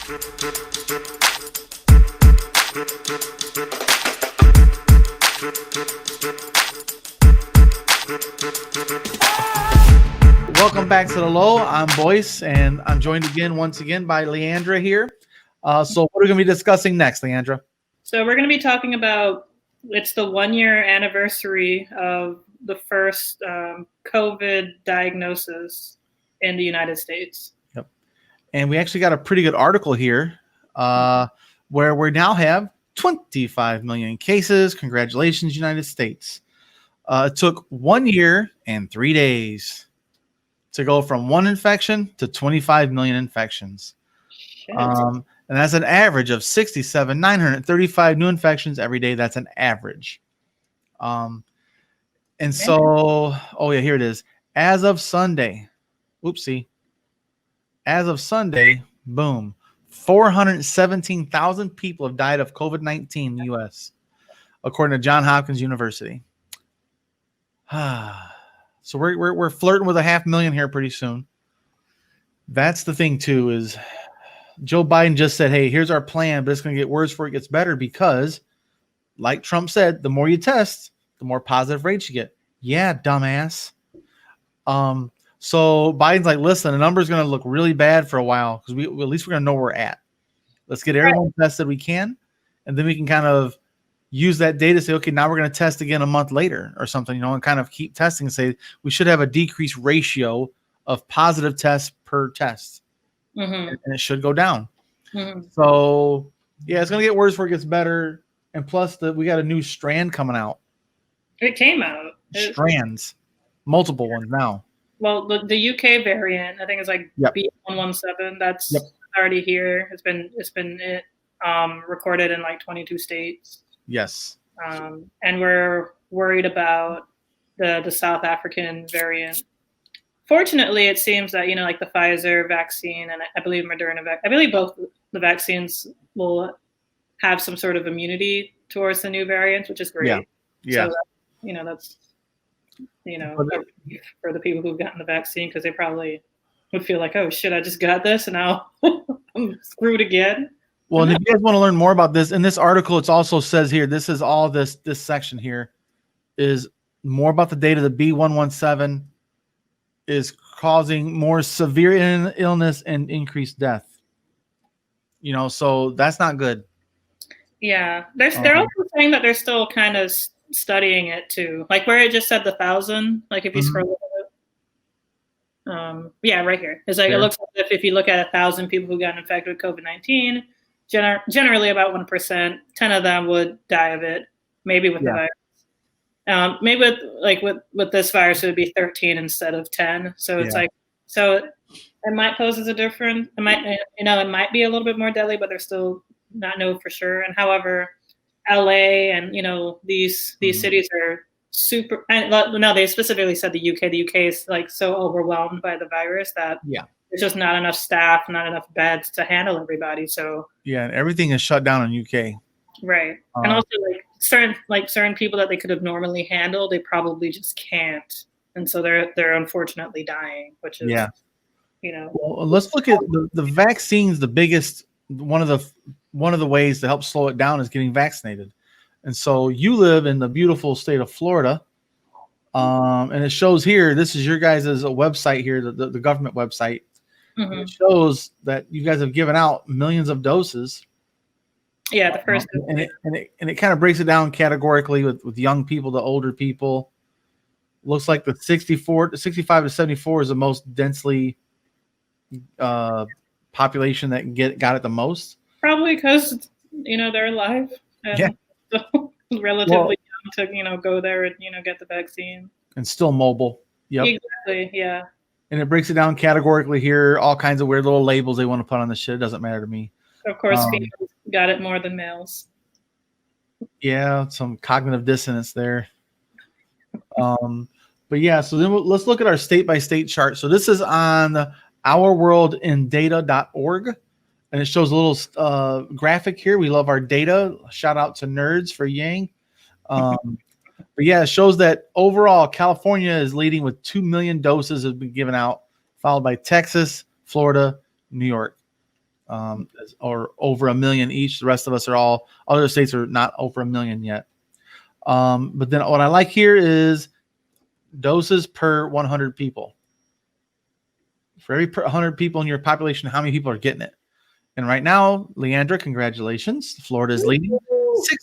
Welcome back to the Low. I'm Boyce, and I'm joined once again by Leandra here. So what are we going to be discussing next, Leandra? So we're going to be talking about, it's the 1-year anniversary of the first COVID diagnosis in the United States. Yep. And we actually got a pretty good article here where we now have 25 million cases. Congratulations, United States. It took 1 year and 3 days to go from 1 infection to 25 million infections. And that's an average of 67,935 new infections every day. That's an average. And so, oh yeah, here it is. As of Sunday, boom, 417,000 people have died of COVID-19 in the U.S., according to Johns Hopkins University. So we're flirting with 500,000 here pretty soon. That's the thing too, is Joe Biden just said, hey, here's our plan, but it's going to get worse before it gets better because, like Trump said, the more you test, the more positive rates you get. Yeah, dumbass. So Biden's like, listen, the number's going to look really bad for a while because at least we're going to know where we're at. Let's get everyone tested we can, and then we can kind of use that data to say, okay, now we're going to test again a month later or something, and kind of keep testing and say we should have a decreased ratio of positive tests per test. And it should go down. So, yeah, it's going to get worse before it gets better. And plus, we got a new strand coming out. It came out. Strands. Multiple ones now. Well, the UK variant, I think it's like B117. That's already here. It's been recorded in like 22 states. Yes. And we're worried about the South African variant. Fortunately, it seems that, like the Pfizer vaccine and I believe Moderna, I believe both the vaccines will have some sort of immunity towards the new variants, which is great. Yeah. So, that's, for the people who've gotten the vaccine, because they probably would feel like, oh, shit, I just got this and now I'm screwed again. Well, and if you guys want to learn more about this, in this article, it also says here, this is all this section here is more about the data. The B117 is causing more severe illness and increased death. So that's not good. Yeah. They're also saying that they're still kind of studying it too. Like where it just said 1,000, like if you scroll a bit. Right here. It's like, it looks like if you look at 1,000 people who got infected with COVID-19, generally about 1%, 10 of them would die of it, maybe with the virus. Maybe with this virus, it would be 13 instead of 10. So it's so it might pose as a difference. It might, it might be a little bit more deadly, but they're still not know for sure. And however, LA and, these cities are super, and no, they specifically said the UK. The UK is like so overwhelmed by the virus that there's just not enough staff, not enough beds to handle everybody. So and everything is shut down in UK. Right. And also certain people that they could have normally handled, they probably just can't. And so they're unfortunately dying, which is Well, let's look at the vaccines. The biggest one of the ways to help slow it down is getting vaccinated. And so you live in the beautiful state of Florida. And it shows here, this is your guys' website here, the government website. It shows that you guys have given out millions of doses. Yeah, the first and it kind of breaks it down categorically with young people to older people. Looks like the 65 to 74 is the most densely population that got it the most. Probably because they're alive and so relatively young to go there and get the vaccine and still mobile. Yep. Exactly. Yeah. And it breaks it down categorically here. All kinds of weird little labels they want to put on the shit. It doesn't matter to me. Of course, females got it more than males. Yeah, some cognitive dissonance there. But yeah, so then let's look at our state-by-state chart. So this is on ourworldindata.org, and it shows a little graphic here. We love our data. Shout out to nerds for Yang. But yeah, it shows that overall California is leading with 2 million doses have been given out, followed by Texas, Florida, New York. or over 1 million each. The rest of us are all other states are not over 1 million yet. But then what I like here is doses per 100 people. For every 100 people in your population, how many people are getting it? And right now, Leandra, congratulations. Florida is leading.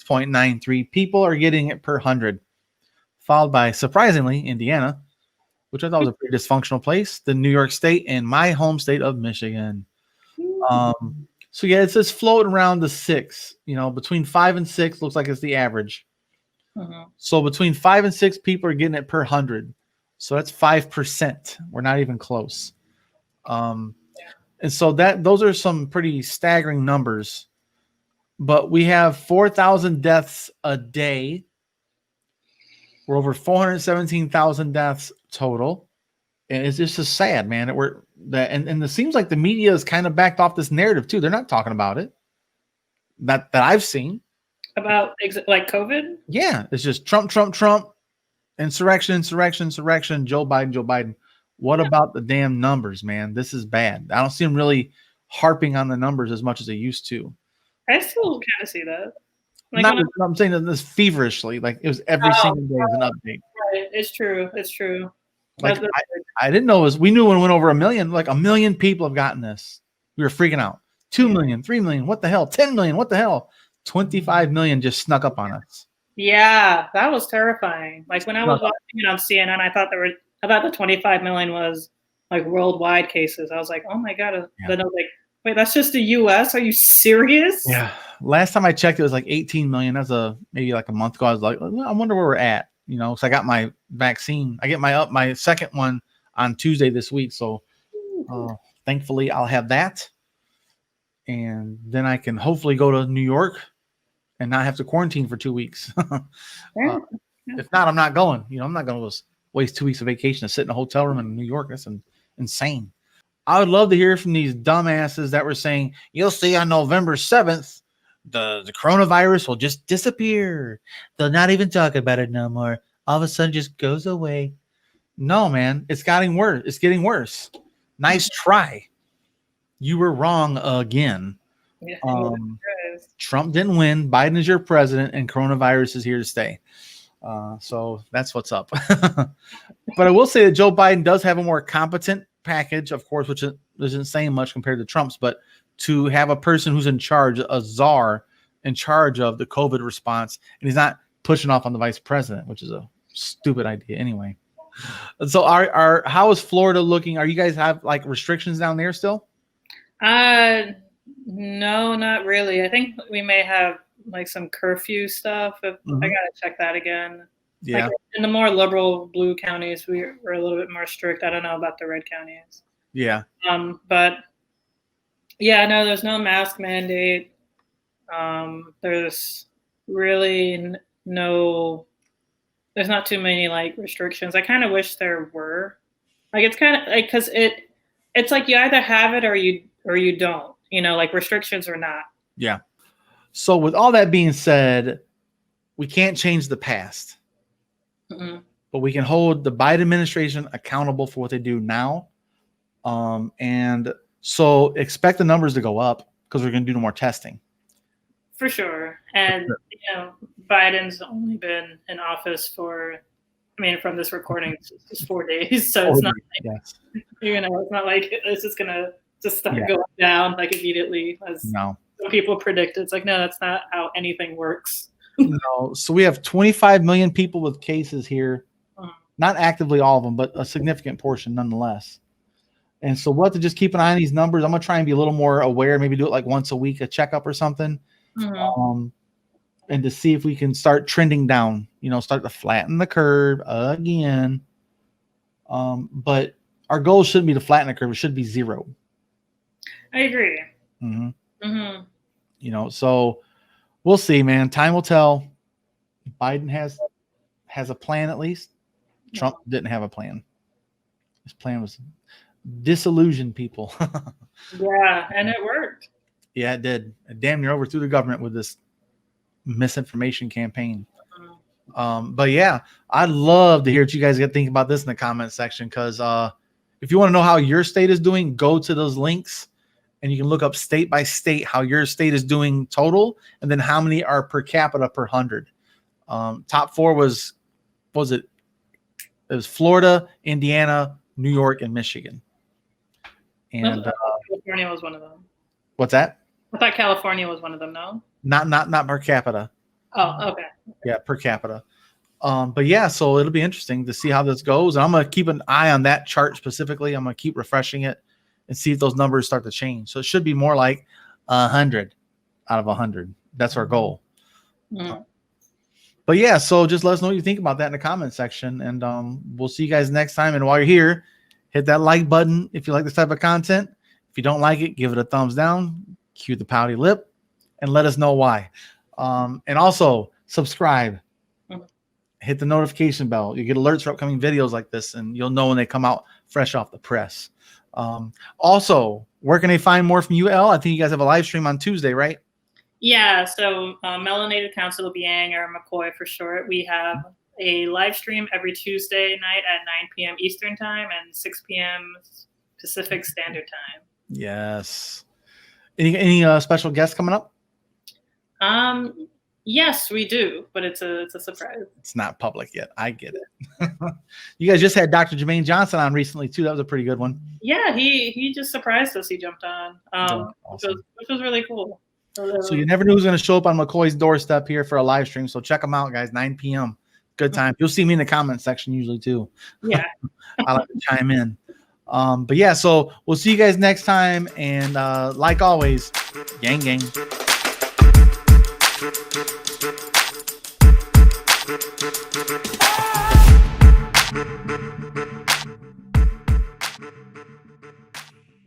6.93 people are getting it per 100, followed by, surprisingly, Indiana, which I thought was a pretty dysfunctional place, the New York State, and my home state of Michigan. So yeah, it's just floating around the 6. Between 5 and 6 looks like it's the average. So between 5 and 6 people are getting it per 100. So that's 5%. We're not even close. And so those are some pretty staggering numbers. But we have 4,000 deaths a day. We're over 417,000 deaths total. And it's just sad, man. And it seems like the media has kind of backed off this narrative too. They're not talking about it. That I've seen. About like COVID? Yeah. It's just Trump, insurrection, Joe Biden. What about the damn numbers, man? This is bad. I don't see them really harping on the numbers as much as they used to. I still kind of see that. Like I'm saying this feverishly. Like it was every single day was an update. Right. It's true. Like I didn't know we knew when it went over 1 million, like 1 million people have gotten this. We were freaking out. 2 million, 3 million, what the hell? 10 million, what the hell? 25 million just snuck up on us. Yeah, that was terrifying. Like when I was watching it on CNN, I thought about the 25 million was like worldwide cases. I was like, oh my God. Then I was like, wait, that's just the US? Are you serious? Yeah. Last time I checked, it was like 18 million. That's maybe like a month ago. I was like, I wonder where we're at. So I got my vaccine. I get my second one on Tuesday this week. So thankfully I'll have that. And then I can hopefully go to New York and not have to quarantine for 2 weeks. If not, I'm not going. I'm not going to waste 2 weeks of vacation to sit in a hotel room in New York. That's insane. I would love to hear from these dumbasses that were saying, you'll see on November 7th, the coronavirus will just disappear. They'll not even talk about it no more. All of a sudden just goes away. No, man, it's getting worse. It's getting worse. Nice try. You were wrong again. Yeah, Trump didn't win. Biden is your president, and coronavirus is here to stay. So that's what's up. But I will say that Joe Biden does have a more competent package, of course, which isn't saying much compared to Trump's, but to have a person who's in charge, a czar in charge of the COVID response, and he's not pushing off on the vice president, which is a stupid idea anyway. So how is Florida looking? Are you guys have like restrictions down there still? No, not really. I think we may have like some curfew stuff. I gotta check that again. Yeah. Like in the more liberal blue counties, we're a little bit more strict. I don't know about the red counties. Yeah. But yeah, no, there's no mask mandate. There's really there's not too many like restrictions. I kind of wish there were. Like it's kind of like because it's like you either have it or you don't. Like restrictions or not. Yeah. So with all that being said, we can't change the past. But we can hold the Biden administration accountable for what they do now. And so expect the numbers to go up because we're going to do no more testing. For sure. And, Biden's only been in office from this recording, it's just 4 days. So it's not like, it's not like it's just going to just start going down like immediately as some people predicted. It's like, no, that's not how anything works. No. So we have 25 million people with cases here. Not actively all of them, but a significant portion nonetheless. And so we'll have to just keep an eye on these numbers. I'm going to try and be a little more aware, maybe do it like once a week, a checkup or something. And to see if we can start trending down, start to flatten the curve again. But our goal shouldn't be to flatten the curve. It should be 0. I agree. So we'll see, man. Time will tell. Biden has a plan at least. Trump didn't have a plan. His plan was disillusion people. Yeah, and it worked. Yeah, it did. It damn near overthrew the government with this misinformation campaign. But yeah, I'd love to hear what you guys think about this in the comment section because if you want to know how your state is doing, go to those links and you can look up state by state how your state is doing total, and then how many are per capita per 100. Top 4 was it? It was Florida, Indiana, New York, and Michigan. And California was one of them. What's that? I thought California was one of them. No. Not per capita. Oh, okay. Yeah, per capita. But yeah, so it'll be interesting to see how this goes. And I'm gonna keep an eye on that chart specifically. I'm gonna keep refreshing it and see if those numbers start to change. So it should be more like 100 out of 100. That's our goal. But yeah, so just let us know what you think about that in the comment section, and we'll see you guys next time. And while you're here, hit that like button if you like this type of content. If you don't like it, give it a thumbs down, cue the pouty lip, and let us know why. And also subscribe. Hit the notification bell. You get alerts for upcoming videos like this, and you'll know when they come out fresh off the press. Also, where can they find more from you, Elle? I think you guys have a live stream on Tuesday, right? Yeah, so Melanated Council Biang, or McCoy for short. We have a live stream every Tuesday night at 9 p.m. Eastern Time and 6 p.m. Pacific Standard Time. Yes. Any special guests coming up? Yes, we do, but it's a surprise. It's not public yet. I get it. You guys just had Dr. Jermaine Johnson on recently too. That was a pretty good one. Yeah, he just surprised us. He jumped on, awesome. which was really cool. So you never knew who was going to show up on McCoy's doorstep here for a live stream. So check them out, guys. 9 p.m. Good time. You'll see me in the comment section usually too. Yeah. I like to chime in. But yeah, so we'll see you guys next time. And like always, gang, gang.